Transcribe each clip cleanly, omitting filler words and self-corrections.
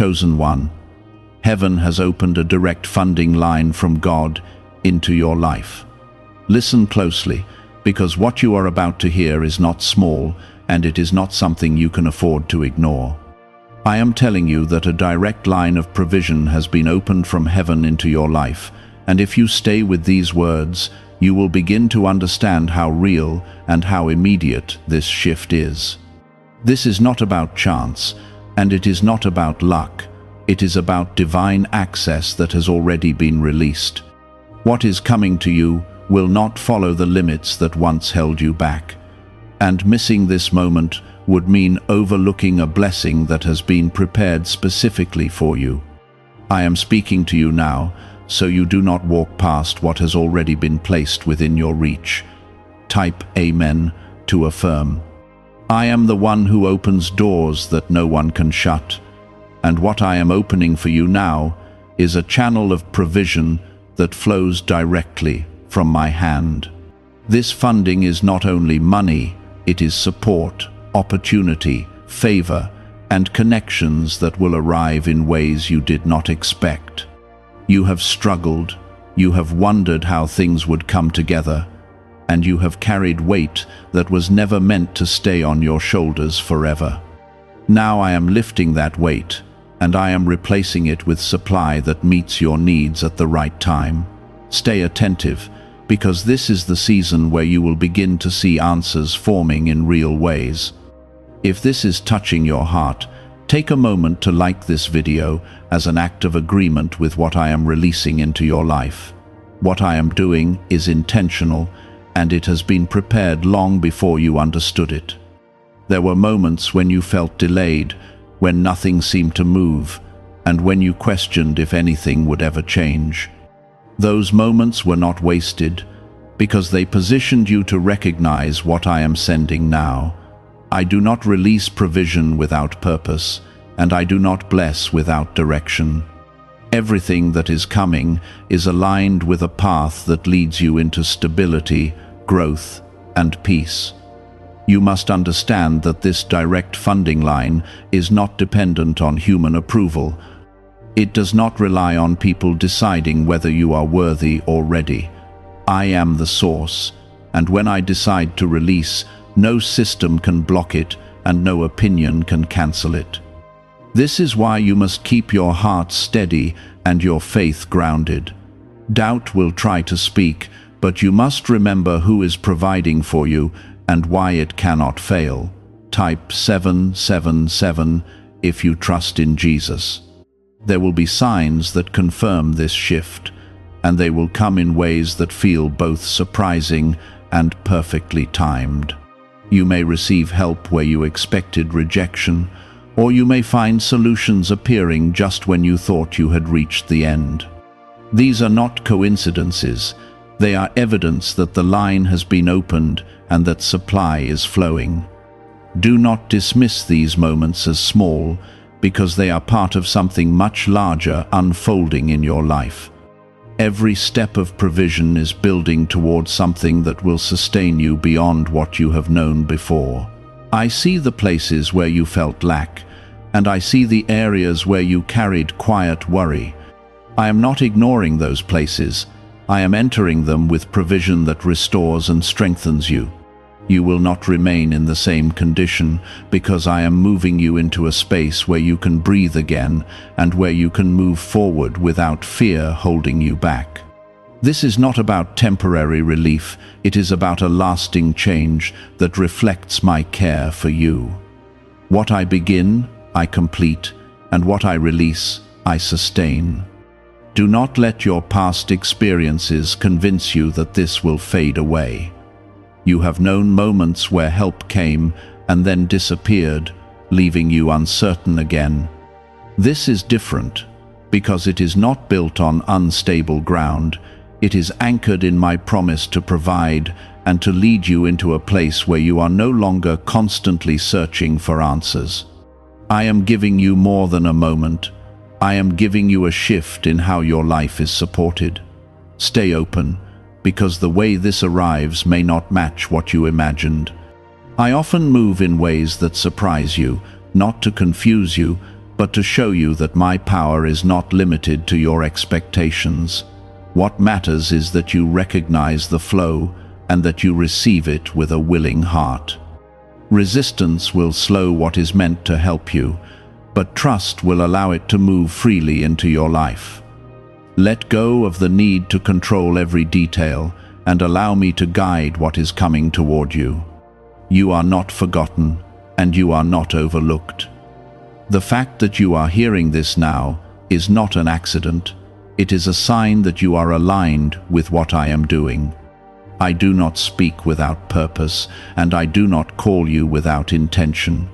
chosen one. Heaven has opened a direct funding line from God into your life. Listen closely, because what you are about to hear is not small, and it is not something you can afford to ignore. I am telling you that a direct line of provision has been opened from heaven into your life, and if you stay with these words, you will begin to understand how real and how immediate this shift is. This is not about chance, and it is not about luck. It is about divine access that has already been released. What is coming to you will not follow the limits that once held you back. And missing this moment would mean overlooking a blessing that has been prepared specifically for you. I am speaking to you now, so you do not walk past what has already been placed within your reach. Type Amen to affirm. I am the one who opens doors that no one can shut, and what I am opening for you now is a channel of provision that flows directly from my hand. This funding is not only money, it is support, opportunity, favor, and connections that will arrive in ways you did not expect. You have struggled, you have wondered how things would come together, and you have carried weight that was never meant to stay on your shoulders forever. Now I am lifting that weight, and I am replacing it with supply that meets your needs at the right time. Stay attentive, because this is the season where you will begin to see answers forming in real ways. If this is touching your heart, take a moment to like this video as an act of agreement with what I am releasing into your life. What I am doing is intentional, and it has been prepared long before you understood it. There were moments when you felt delayed, when nothing seemed to move, and when you questioned if anything would ever change. Those moments were not wasted, because they positioned you to recognize what I am sending now. I do not release provision without purpose, and I do not bless without direction. Everything that is coming is aligned with a path that leads you into stability, growth, and peace. You must understand that this direct funding line is not dependent on human approval. It does not rely on people deciding whether you are worthy or ready. I am the source, and when I decide to release, no system can block it, and no opinion can cancel it. This is why you must keep your heart steady and your faith grounded. Doubt will try to speak, but you must remember who is providing for you and why it cannot fail. Type 777 if you trust in Jesus. There will be signs that confirm this shift, and they will come in ways that feel both surprising and perfectly timed. You may receive help where you expected rejection, or you may find solutions appearing just when you thought you had reached the end. These are not coincidences. They are evidence that the line has been opened and that supply is flowing. Do not dismiss these moments as small, because they are part of something much larger unfolding in your life. Every step of provision is building towards something that will sustain you beyond what you have known before. I see the places where you felt lack, and I see the areas where you carried quiet worry. I am not ignoring those places. I am entering them with provision that restores and strengthens you. You will not remain in the same condition, because I am moving you into a space where you can breathe again and where you can move forward without fear holding you back. This is not about temporary relief, it is about a lasting change that reflects my care for you. What I begin, I complete, and what I release, I sustain. Do not let your past experiences convince you that this will fade away. You have known moments where help came and then disappeared, leaving you uncertain again. This is different, because it is not built on unstable ground. It is anchored in my promise to provide and to lead you into a place where you are no longer constantly searching for answers. I am giving you more than a moment. I am giving you a shift in how your life is supported. Stay open, because the way this arrives may not match what you imagined. I often move in ways that surprise you, not to confuse you, but to show you that my power is not limited to your expectations. What matters is that you recognize the flow and that you receive it with a willing heart. Resistance will slow what is meant to help you, but trust will allow it to move freely into your life. Let go of the need to control every detail and allow me to guide what is coming toward you. You are not forgotten, and you are not overlooked. The fact that you are hearing this now is not an accident. It is a sign that you are aligned with what I am doing. I do not speak without purpose, and I do not call you without intention.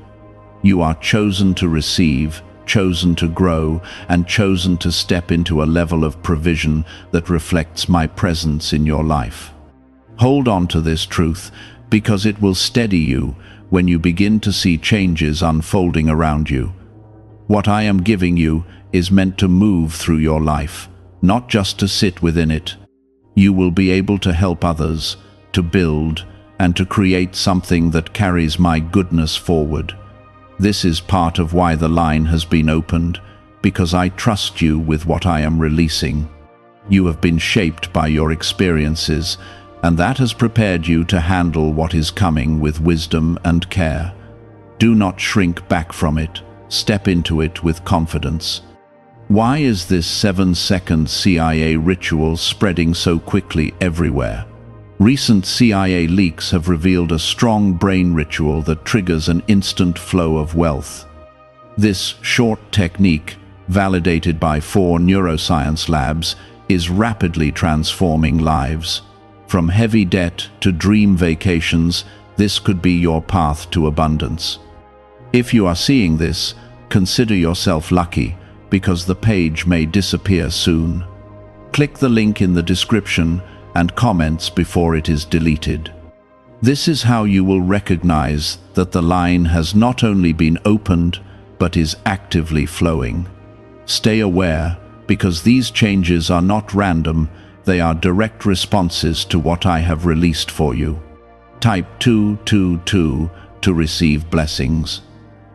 You are chosen to receive, chosen to grow, and chosen to step into a level of provision that reflects my presence in your life. Hold on to this truth, because it will steady you when you begin to see changes unfolding around you. What I am giving you is meant to move through your life, not just to sit within it. You will be able to help others, to build, and to create something that carries my goodness forward. This is part of why the line has been opened, because I trust you with what I am releasing. You have been shaped by your experiences, and that has prepared you to handle what is coming with wisdom and care. Do not shrink back from it. Step into it with confidence. Why is this 7-second CIA ritual spreading so quickly everywhere? Recent CIA leaks have revealed a strong brain ritual that triggers an instant flow of wealth. This short technique, validated by 4 neuroscience labs, is rapidly transforming lives. From heavy debt to dream vacations, this could be your path to abundance. If you are seeing this, consider yourself lucky, because the page may disappear soon. Click the link in the description and comments before it is deleted. This is how you will recognize that the line has not only been opened, but is actively flowing. Stay aware, because these changes are not random, they are direct responses to what I have released for you. Type 222 to receive blessings.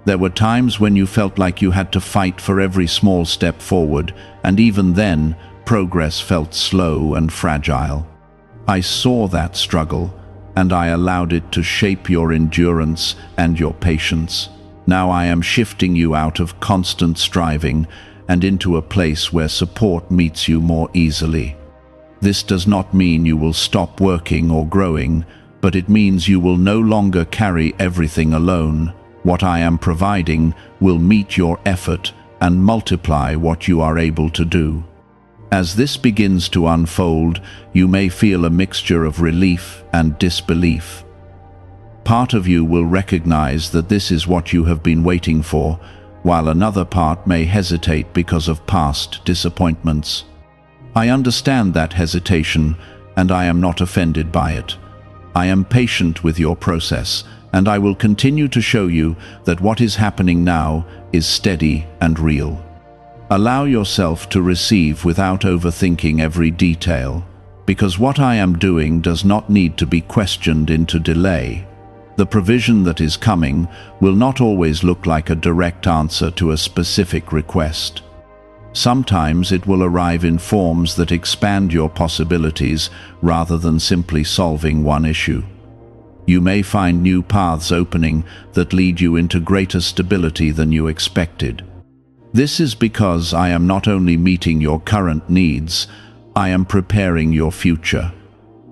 There were times when you felt like you had to fight for every small step forward, and even then, progress felt slow and fragile. I saw that struggle, and I allowed it to shape your endurance and your patience. Now I am shifting you out of constant striving and into a place where support meets you more easily. This does not mean you will stop working or growing, but it means you will no longer carry everything alone. What I am providing will meet your effort and multiply what you are able to do. As this begins to unfold, you may feel a mixture of relief and disbelief. Part of you will recognize that this is what you have been waiting for, while another part may hesitate because of past disappointments. I understand that hesitation, and I am not offended by it. I am patient with your process, and I will continue to show you that what is happening now is steady and real. Allow yourself to receive without overthinking every detail, because what I am doing does not need to be questioned into delay. The provision that is coming will not always look like a direct answer to a specific request. Sometimes it will arrive in forms that expand your possibilities rather than simply solving one issue. You may find new paths opening that lead you into greater stability than you expected. This is because I am not only meeting your current needs, I am preparing your future.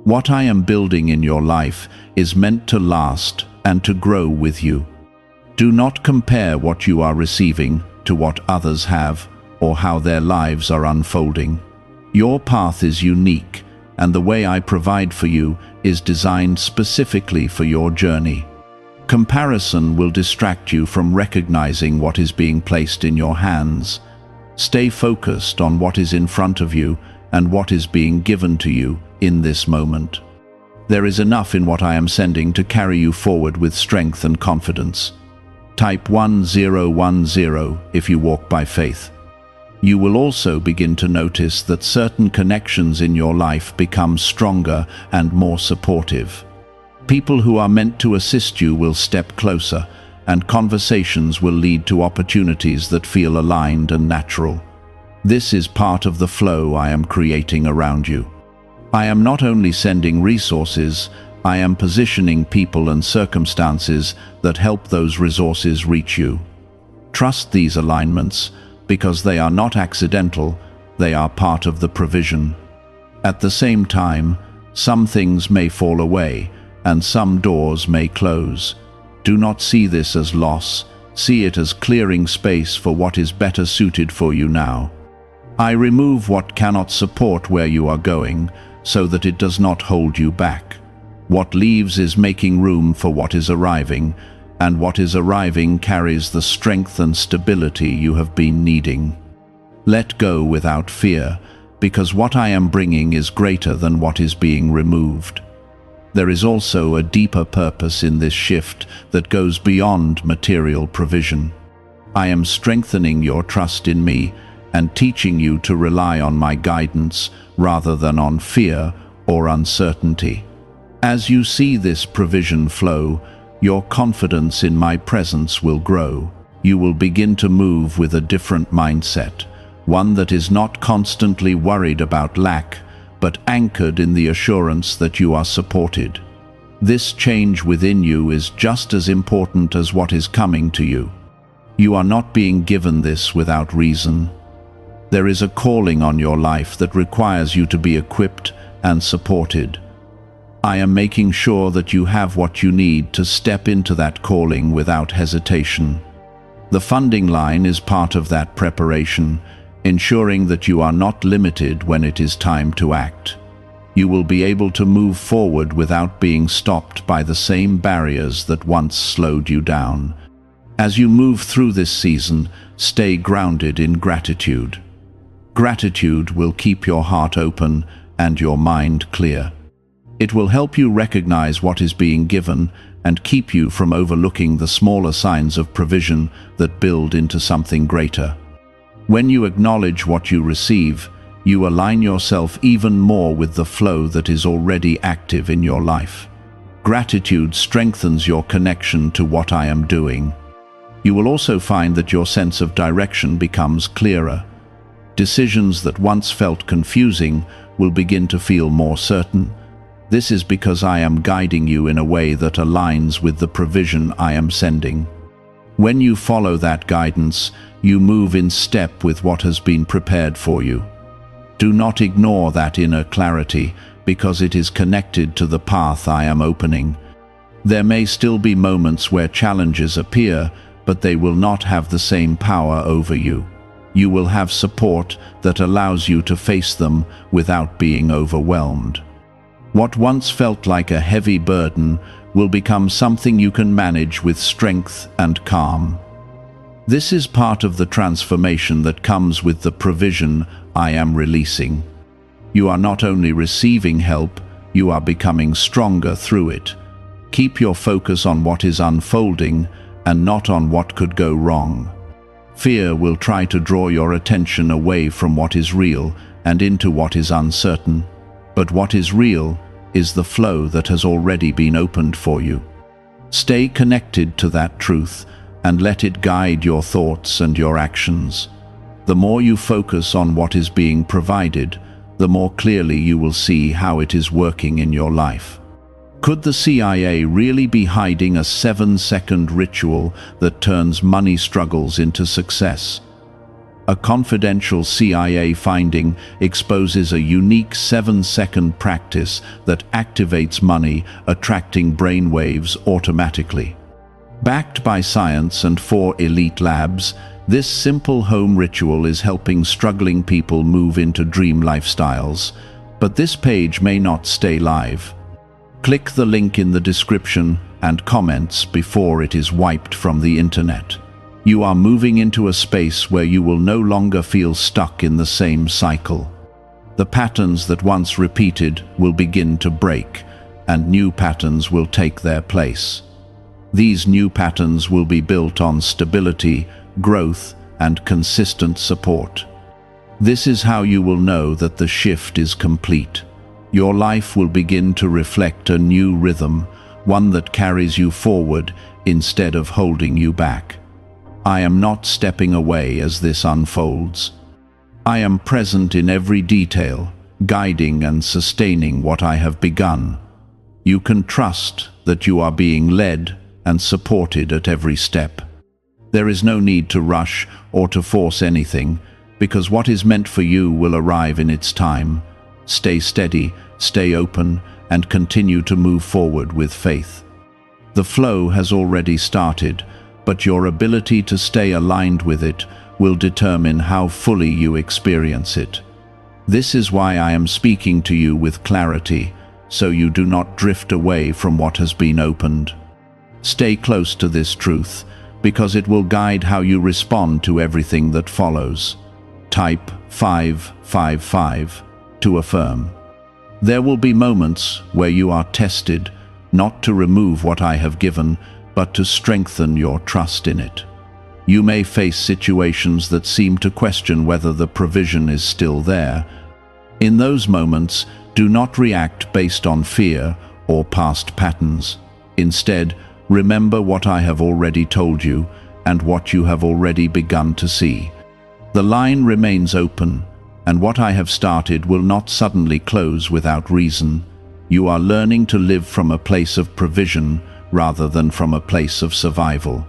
What I am building in your life is meant to last and to grow with you. Do not compare what you are receiving to what others have or how their lives are unfolding. Your path is unique, and the way I provide for you is designed specifically for your journey. Comparison will distract you from recognizing what is being placed in your hands. Stay focused on what is in front of you and what is being given to you in this moment. There is enough in what I am sending to carry you forward with strength and confidence. Type 1010 if you walk by faith. You will also begin to notice that certain connections in your life become stronger and more supportive. People who are meant to assist you will step closer, and conversations will lead to opportunities that feel aligned and natural. This is part of the flow I am creating around you. I am not only sending resources, I am positioning people and circumstances that help those resources reach you. Trust these alignments, because they are not accidental, they are part of the provision. At the same time, some things may fall away, and some doors may close. Do not see this as loss, see it as clearing space for what is better suited for you now. I remove what cannot support where you are going, so that it does not hold you back. What leaves is making room for what is arriving, and what is arriving carries the strength and stability you have been needing. Let go without fear, because what I am bringing is greater than what is being removed. There is also a deeper purpose in this shift that goes beyond material provision. I am strengthening your trust in me and teaching you to rely on my guidance rather than on fear or uncertainty. As you see this provision flow, your confidence in my presence will grow. You will begin to move with a different mindset, one that is not constantly worried about lack, but anchored in the assurance that you are supported. This change within you is just as important as what is coming to you. You are not being given this without reason. There is a calling on your life that requires you to be equipped and supported. I am making sure that you have what you need to step into that calling without hesitation. The funding line is part of that preparation, ensuring that you are not limited when it is time to act. You will be able to move forward without being stopped by the same barriers that once slowed you down. As you move through this season, stay grounded in gratitude. Gratitude will keep your heart open and your mind clear. It will help you recognize what is being given and keep you from overlooking the smaller signs of provision that build into something greater. When you acknowledge what you receive, you align yourself even more with the flow that is already active in your life. Gratitude strengthens your connection to what I am doing. You will also find that your sense of direction becomes clearer. Decisions that once felt confusing will begin to feel more certain. This is because I am guiding you in a way that aligns with the provision I am sending. When you follow that guidance, you move in step with what has been prepared for you. Do not ignore that inner clarity, because it is connected to the path I am opening. There may still be moments where challenges appear, but they will not have the same power over you. You will have support that allows you to face them without being overwhelmed. What once felt like a heavy burden will become something you can manage with strength and calm. This is part of the transformation that comes with the provision I am releasing. You are not only receiving help, you are becoming stronger through it. Keep your focus on what is unfolding and not on what could go wrong. Fear will try to draw your attention away from what is real and into what is uncertain. But what is real is the flow that has already been opened for you. Stay connected to that truth and let it guide your thoughts and your actions. The more you focus on what is being provided, the more clearly you will see how it is working in your life. Could the CIA really be hiding a 7-second ritual that turns money struggles into success? A confidential CIA finding exposes a unique 7-second practice that activates money, attracting brainwaves automatically. Backed by science and 4 elite labs, this simple home ritual is helping struggling people move into dream lifestyles. But this page may not stay live. Click the link in the description and comments before it is wiped from the internet. You are moving into a space where you will no longer feel stuck in the same cycle. The patterns that once repeated will begin to break, and new patterns will take their place. These new patterns will be built on stability, growth, and consistent support. This is how you will know that the shift is complete. Your life will begin to reflect a new rhythm, one that carries you forward instead of holding you back. I am not stepping away as this unfolds. I am present in every detail, guiding and sustaining what I have begun. You can trust that you are being led and supported at every step. There is no need to rush or to force anything, because what is meant for you will arrive in its time. Stay steady, stay open, and continue to move forward with faith. The flow has already started, but your ability to stay aligned with it will determine how fully you experience it. This is why I am speaking to you with clarity, so you do not drift away from what has been opened. Stay close to this truth, because it will guide how you respond to everything that follows. Type 555 to affirm. There will be moments where you are tested, not to remove what I have given, but to strengthen your trust in it. You may face situations that seem to question whether the provision is still there. In those moments, do not react based on fear or past patterns. Instead, remember what I have already told you and what you have already begun to see. The line remains open, and what I have started will not suddenly close without reason. You are learning to live from a place of provision rather than from a place of survival.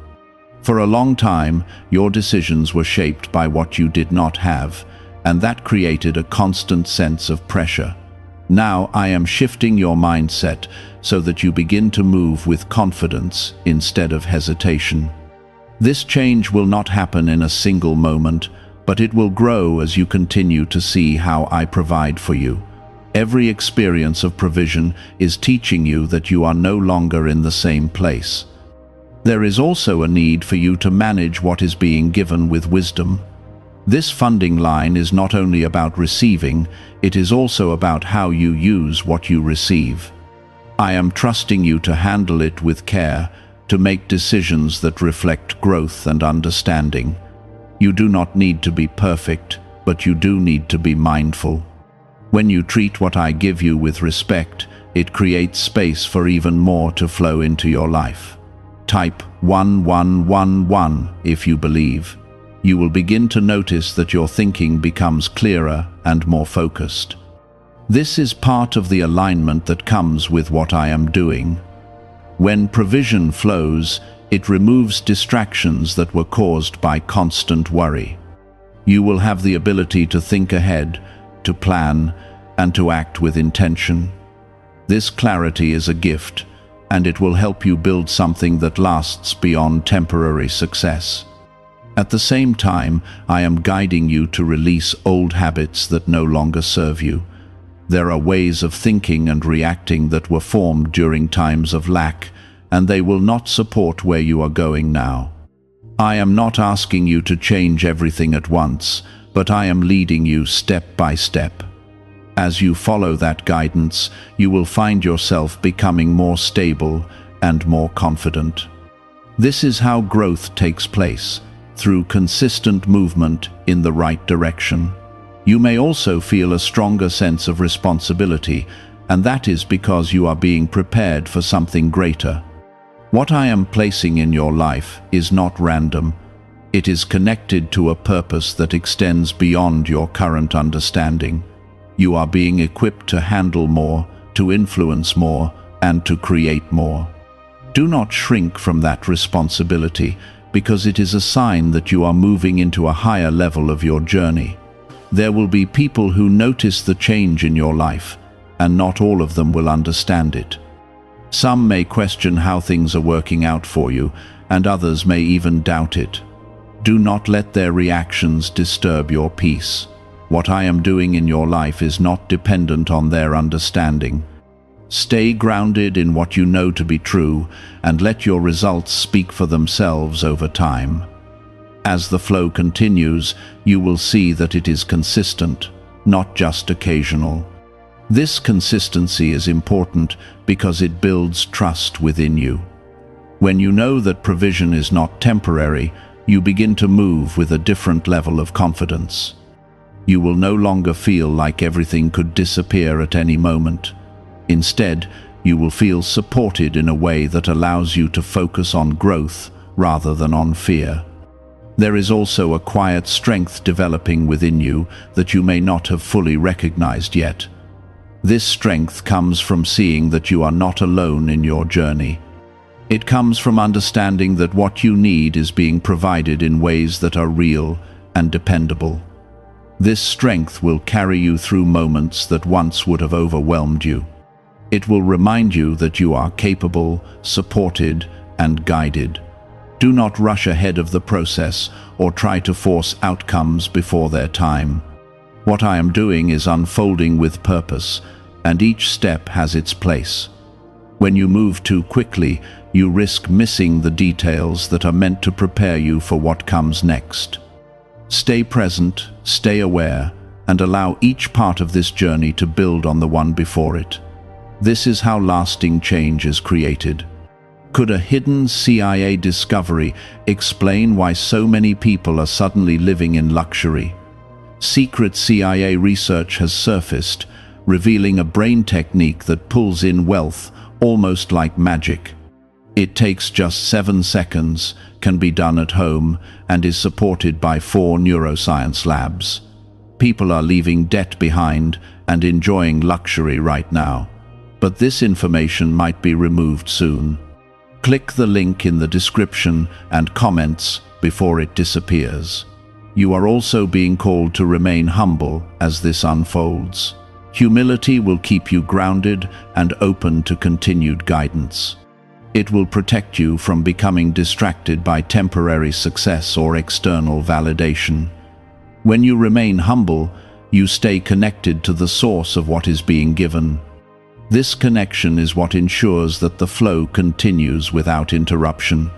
For a long time, your decisions were shaped by what you did not have, and that created a constant sense of pressure. Now I am shifting your mindset so that you begin to move with confidence instead of hesitation. This change will not happen in a single moment, but it will grow as you continue to see how I provide for you. Every experience of provision is teaching you that you are no longer in the same place. There is also a need for you to manage what is being given with wisdom. This funding line is not only about receiving, it is also about how you use what you receive. I am trusting you to handle it with care, to make decisions that reflect growth and understanding. You do not need to be perfect, but you do need to be mindful. When you treat what I give you with respect, it creates space for even more to flow into your life. Type 1111 if you believe. You will begin to notice that your thinking becomes clearer and more focused. This is part of the alignment that comes with what I am doing. When provision flows, it removes distractions that were caused by constant worry. You will have the ability to think ahead, to plan, and to act with intention. This clarity is a gift, and it will help you build something that lasts beyond temporary success. At the same time, I am guiding you to release old habits that no longer serve you. There are ways of thinking and reacting that were formed during times of lack, and they will not support where you are going now. I am not asking you to change everything at once, but I am leading you step by step. As you follow that guidance, you will find yourself becoming more stable and more confident. This is how growth takes place, through consistent movement in the right direction. You may also feel a stronger sense of responsibility, and that is because you are being prepared for something greater. What I am placing in your life is not random. It is connected to a purpose that extends beyond your current understanding. You are being equipped to handle more, to influence more, and to create more. Do not shrink from that responsibility, because it is a sign that you are moving into a higher level of your journey. There will be people who notice the change in your life, and not all of them will understand it. Some may question how things are working out for you, and others may even doubt it. Do not let their reactions disturb your peace. What I am doing in your life is not dependent on their understanding. Stay grounded in what you know to be true, and let your results speak for themselves over time. As the flow continues, you will see that it is consistent, not just occasional. This consistency is important because it builds trust within you. When you know that provision is not temporary, you begin to move with a different level of confidence. You will no longer feel like everything could disappear at any moment. Instead, you will feel supported in a way that allows you to focus on growth rather than on fear. There is also a quiet strength developing within you that you may not have fully recognized yet. This strength comes from seeing that you are not alone in your journey. It comes from understanding that what you need is being provided in ways that are real and dependable. This strength will carry you through moments that once would have overwhelmed you. It will remind you that you are capable, supported, and guided. Do not rush ahead of the process or try to force outcomes before their time. What I am doing is unfolding with purpose, and each step has its place. When you move too quickly, you risk missing the details that are meant to prepare you for what comes next. Stay present, stay aware, and allow each part of this journey to build on the one before it. This is how lasting change is created. Could a hidden CIA discovery explain why so many people are suddenly living in luxury? Secret CIA research has surfaced, revealing a brain technique that pulls in wealth almost like magic. It takes just 7 seconds, can be done at home, and is supported by 4 neuroscience labs. People are leaving debt behind and enjoying luxury right now. But this information might be removed soon. Click the link in the description and comments before it disappears. You are also being called to remain humble as this unfolds. Humility will keep you grounded and open to continued guidance. It will protect you from becoming distracted by temporary success or external validation. When you remain humble, you stay connected to the source of what is being given. This connection is what ensures that the flow continues without interruption.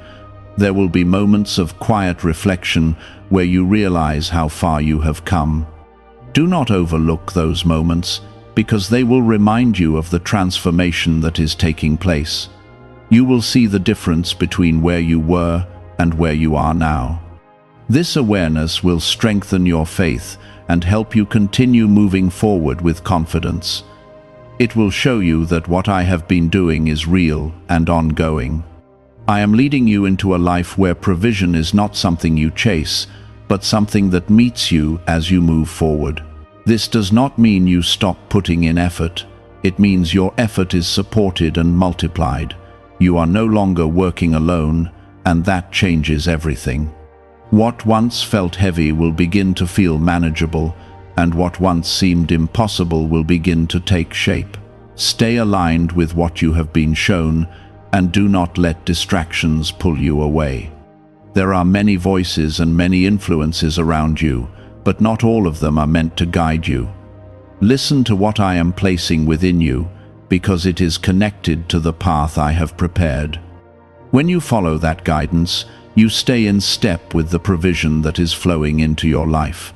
There will be moments of quiet reflection where you realize how far you have come. Do not overlook those moments, because they will remind you of the transformation that is taking place. You will see the difference between where you were and where you are now. This awareness will strengthen your faith and help you continue moving forward with confidence. It will show you that what I have been doing is real and ongoing. I am leading you into a life where provision is not something you chase, but something that meets you as you move forward. This does not mean you stop putting in effort. It means your effort is supported and multiplied. You are no longer working alone, and that changes everything. What once felt heavy will begin to feel manageable, and what once seemed impossible will begin to take shape. Stay aligned with what you have been shown, and do not let distractions pull you away. There are many voices and many influences around you, but not all of them are meant to guide you. Listen to what I am placing within you, because it is connected to the path I have prepared. When you follow that guidance, you stay in step with the provision that is flowing into your life.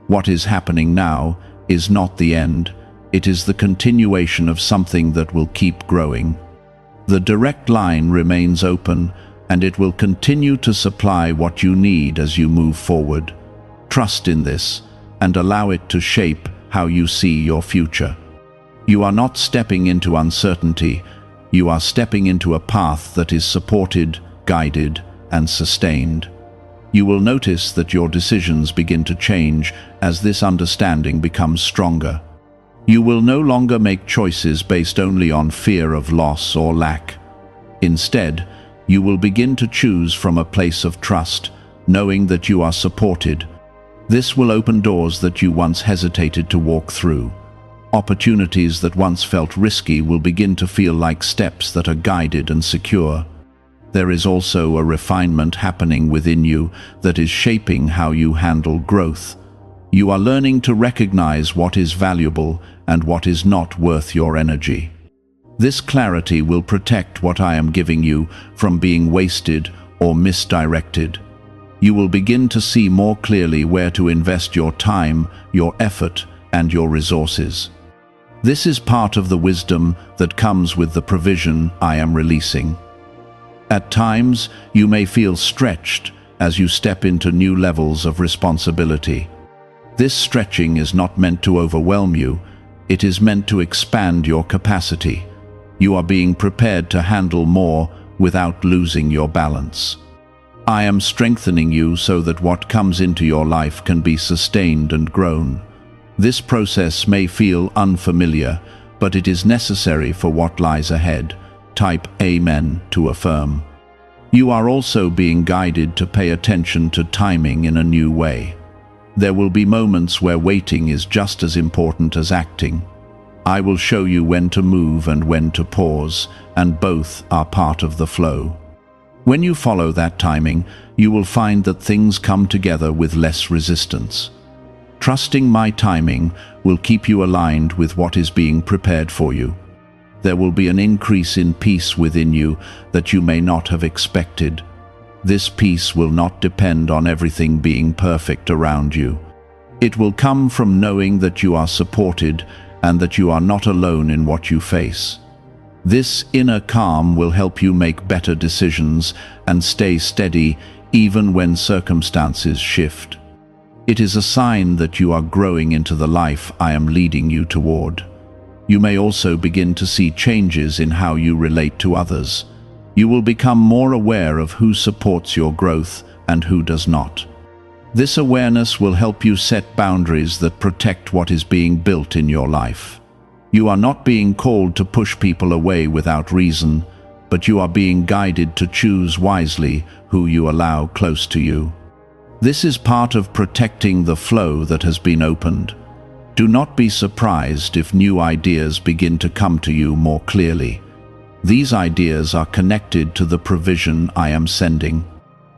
What is happening now is not the end. It is the continuation of something that will keep growing. The direct line remains open, and it will continue to supply what you need as you move forward. Trust in this, and allow it to shape how you see your future. You are not stepping into uncertainty. You are stepping into a path that is supported, guided, and sustained. You will notice that your decisions begin to change as this understanding becomes stronger. You will no longer make choices based only on fear of loss or lack. Instead, you will begin to choose from a place of trust, knowing that you are supported. This will open doors that you once hesitated to walk through. Opportunities that once felt risky will begin to feel like steps that are guided and secure. There is also a refinement happening within you that is shaping how you handle growth. You are learning to recognize what is valuable and what is not worth your energy. This clarity will protect what I am giving you from being wasted or misdirected. You will begin to see more clearly where to invest your time, your effort, and your resources. This is part of the wisdom that comes with the provision I am releasing. At times, you may feel stretched as you step into new levels of responsibility. This stretching is not meant to overwhelm you, it is meant to expand your capacity. You are being prepared to handle more without losing your balance. I am strengthening you so that what comes into your life can be sustained and grown. This process may feel unfamiliar, but it is necessary for what lies ahead. Type Amen to affirm. You are also being guided to pay attention to timing in a new way. There will be moments where waiting is just as important as acting. I will show you when to move and when to pause, and both are part of the flow. When you follow that timing, you will find that things come together with less resistance. Trusting my timing will keep you aligned with what is being prepared for you. There will be an increase in peace within you that you may not have expected. This peace will not depend on everything being perfect around you. It will come from knowing that you are supported and that you are not alone in what you face. This inner calm will help you make better decisions and stay steady even when circumstances shift. It is a sign that you are growing into the life I am leading you toward. You may also begin to see changes in how you relate to others. You will become more aware of who supports your growth and who does not. This awareness will help you set boundaries that protect what is being built in your life. You are not being called to push people away without reason, but you are being guided to choose wisely who you allow close to you. This is part of protecting the flow that has been opened. Do not be surprised if new ideas begin to come to you more clearly. These ideas are connected to the provision I am sending.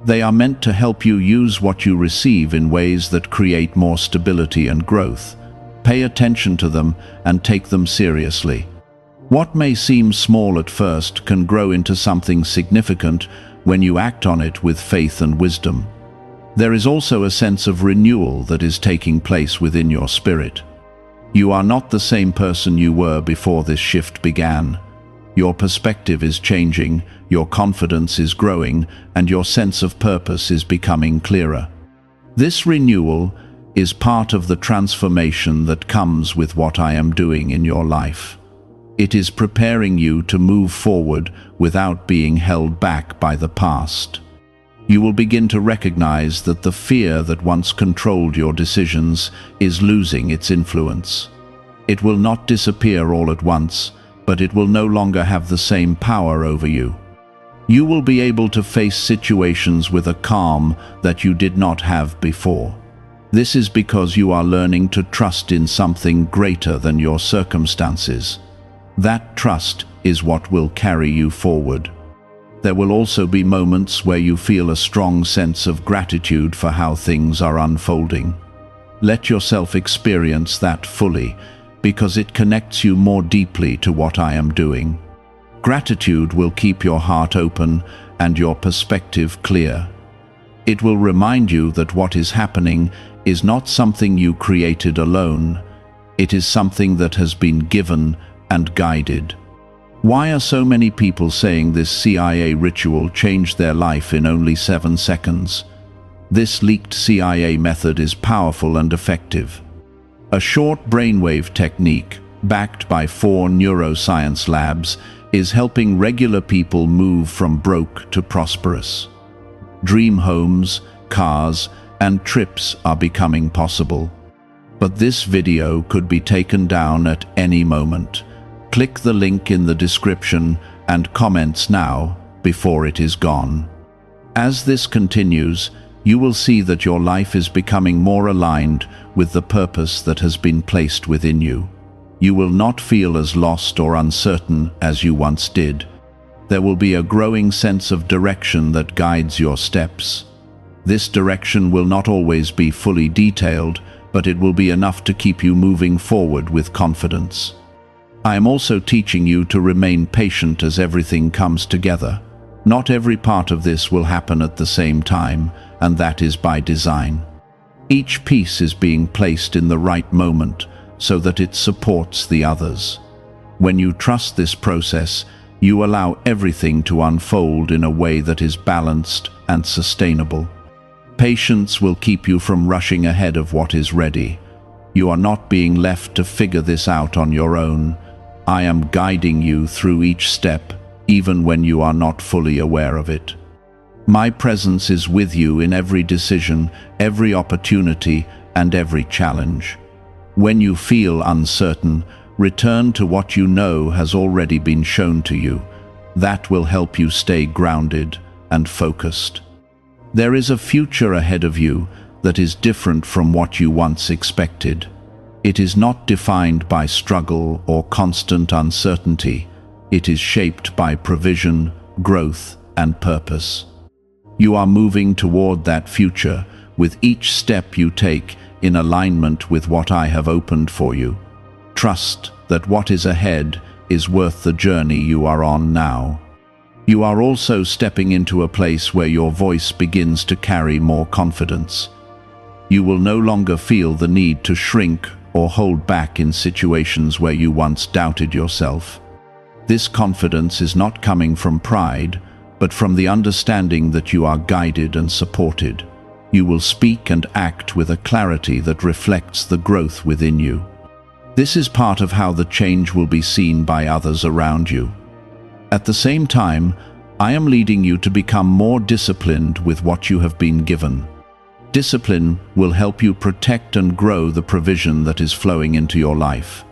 They are meant to help you use what you receive in ways that create more stability and growth. Pay attention to them and take them seriously. What may seem small at first can grow into something significant when you act on it with faith and wisdom. There is also a sense of renewal that is taking place within your spirit. You are not the same person you were before this shift began. Your perspective is changing, your confidence is growing, and your sense of purpose is becoming clearer. This renewal is part of the transformation that comes with what I am doing in your life. It is preparing you to move forward without being held back by the past. You will begin to recognize that the fear that once controlled your decisions is losing its influence. It will not disappear all at once, but it will no longer have the same power over you. You will be able to face situations with a calm that you did not have before. This is because you are learning to trust in something greater than your circumstances. That trust is what will carry you forward. There will also be moments where you feel a strong sense of gratitude for how things are unfolding. Let yourself experience that fully, because it connects you more deeply to what I am doing. Gratitude will keep your heart open and your perspective clear. It will remind you that what is happening is not something you created alone. It is something that has been given and guided. Why are so many people saying this CIA ritual changed their life in only 7 seconds? This leaked CIA method is powerful and effective. A short brainwave technique, backed by 4 neuroscience labs, is helping regular people move from broke to prosperous. Dream homes, cars, and trips are becoming possible. But this video could be taken down at any moment. Click the link in the description and comments now before it is gone. As this continues, you will see that your life is becoming more aligned with the purpose that has been placed within you. You will not feel as lost or uncertain as you once did. There will be a growing sense of direction that guides your steps. This direction will not always be fully detailed, but it will be enough to keep you moving forward with confidence. I am also teaching you to remain patient as everything comes together. Not every part of this will happen at the same time, and that is by design. Each piece is being placed in the right moment so that it supports the others. When you trust this process, you allow everything to unfold in a way that is balanced and sustainable. Patience will keep you from rushing ahead of what is ready. You are not being left to figure this out on your own. I am guiding you through each step, even when you are not fully aware of it. My presence is with you in every decision, every opportunity, and every challenge. When you feel uncertain, return to what you know has already been shown to you. That will help you stay grounded and focused. There is a future ahead of you that is different from what you once expected. It is not defined by struggle or constant uncertainty. It is shaped by provision, growth, and purpose. You are moving toward that future with each step you take in alignment with what I have opened for you. Trust that what is ahead is worth the journey you are on now. You are also stepping into a place where your voice begins to carry more confidence. You will no longer feel the need to shrink or hold back in situations where you once doubted yourself. This confidence is not coming from pride, but from the understanding that you are guided and supported. You will speak and act with a clarity that reflects the growth within you. This is part of how the change will be seen by others around you. At the same time, I am leading you to become more disciplined with what you have been given. Discipline will help you protect and grow the provision that is flowing into your life.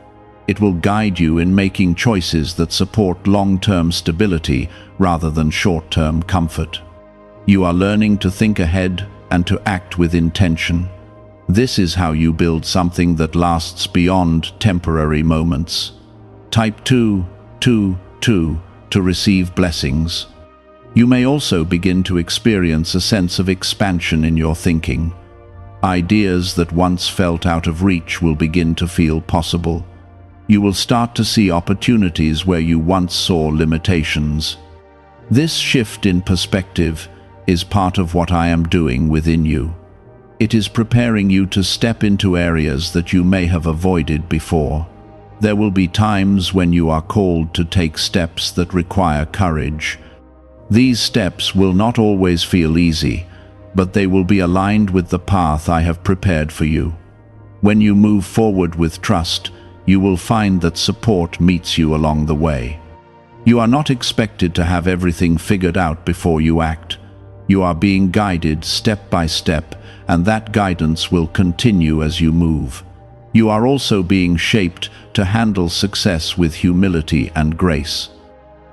It will guide you in making choices that support long-term stability rather than short-term comfort. You are learning to think ahead and to act with intention. This is how you build something that lasts beyond temporary moments. Type 2 to receive blessings. You may also begin to experience a sense of expansion in your thinking. Ideas that once felt out of reach will begin to feel possible. You will start to see opportunities where you once saw limitations. This shift in perspective is part of what I am doing within you. It is preparing you to step into areas that you may have avoided before. There will be times when you are called to take steps that require courage. These steps will not always feel easy, but they will be aligned with the path I have prepared for you. When you move forward with trust, you will find that support meets you along the way. You are not expected to have everything figured out before you act. You are being guided step by step, and that guidance will continue as you move. You are also being shaped to handle success with humility and grace.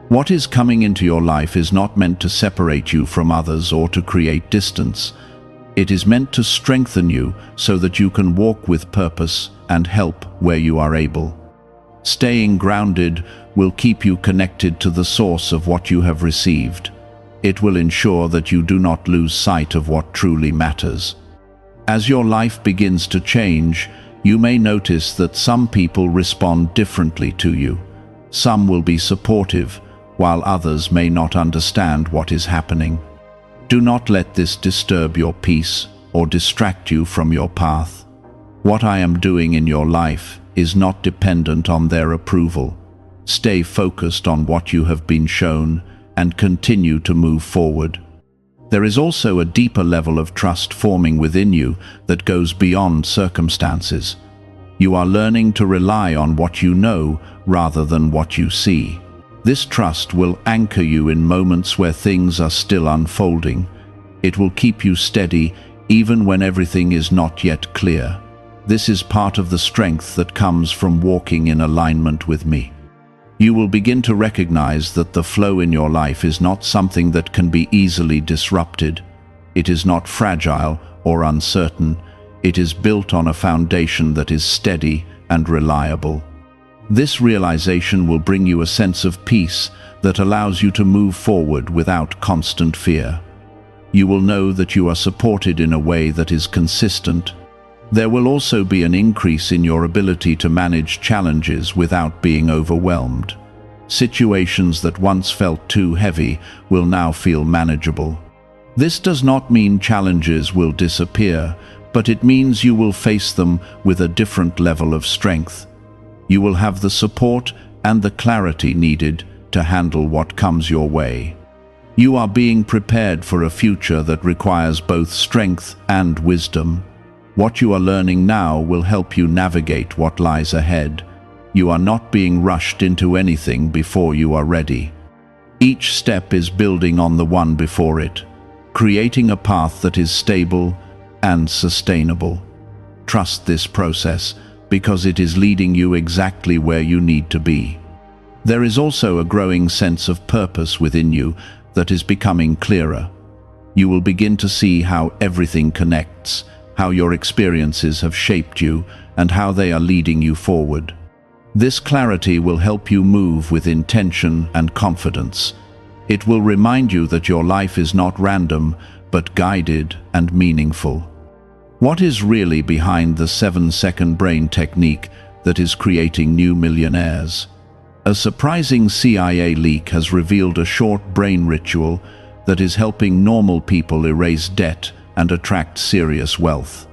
What is coming into your life is not meant to separate you from others or to create distance. It is meant to strengthen you so that you can walk with purpose and help where you are able. Staying grounded will keep you connected to the source of what you have received. It will ensure that you do not lose sight of what truly matters. As your life begins to change, you may notice that some people respond differently to you. Some will be supportive, while others may not understand what is happening. Do not let this disturb your peace or distract you from your path. What I am doing in your life is not dependent on their approval. Stay focused on what you have been shown and continue to move forward. There is also a deeper level of trust forming within you that goes beyond circumstances. You are learning to rely on what you know rather than what you see. This trust will anchor you in moments where things are still unfolding. It will keep you steady even when everything is not yet clear. This is part of the strength that comes from walking in alignment with me. You will begin to recognize that the flow in your life is not something that can be easily disrupted. It is not fragile or uncertain. It is built on a foundation that is steady and reliable. This realization will bring you a sense of peace that allows you to move forward without constant fear. You will know that you are supported in a way that is consistent. There will also be an increase in your ability to manage challenges without being overwhelmed. Situations that once felt too heavy will now feel manageable. This does not mean challenges will disappear, but it means you will face them with a different level of strength. You will have the support and the clarity needed to handle what comes your way. You are being prepared for a future that requires both strength and wisdom. What you are learning now will help you navigate what lies ahead. You are not being rushed into anything before you are ready. Each step is building on the one before it, creating a path that is stable and sustainable. Trust this process, because it is leading you exactly where you need to be. There is also a growing sense of purpose within you that is becoming clearer. You will begin to see how everything connects, how your experiences have shaped you, and how they are leading you forward. This clarity will help you move with intention and confidence. It will remind you that your life is not random, but guided and meaningful. What is really behind the 7-second brain technique that is creating new millionaires? A surprising CIA leak has revealed a short brain ritual that is helping normal people erase debt and attract serious wealth.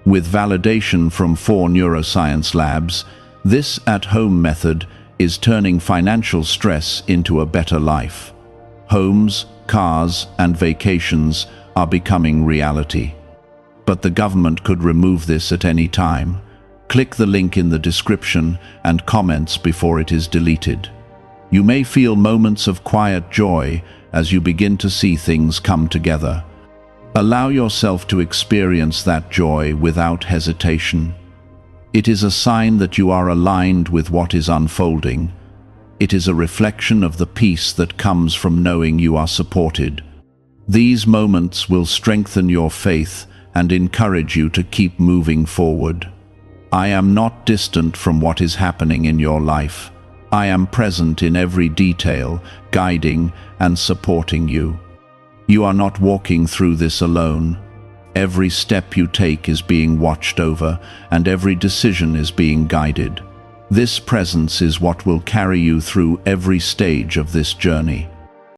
With validation from 4 neuroscience labs, this at-home method is turning financial stress into a better life. Homes, cars, and vacations are becoming reality. But the government could remove this at any time. Click the link in the description and comments before it is deleted. You may feel moments of quiet joy as you begin to see things come together. Allow yourself to experience that joy without hesitation. It is a sign that you are aligned with what is unfolding. It is a reflection of the peace that comes from knowing you are supported. These moments will strengthen your faith and encourage you to keep moving forward. I am not distant from what is happening in your life. I am present in every detail, guiding and supporting you. You are not walking through this alone. Every step you take is being watched over, and every decision is being guided. This presence is what will carry you through every stage of this journey.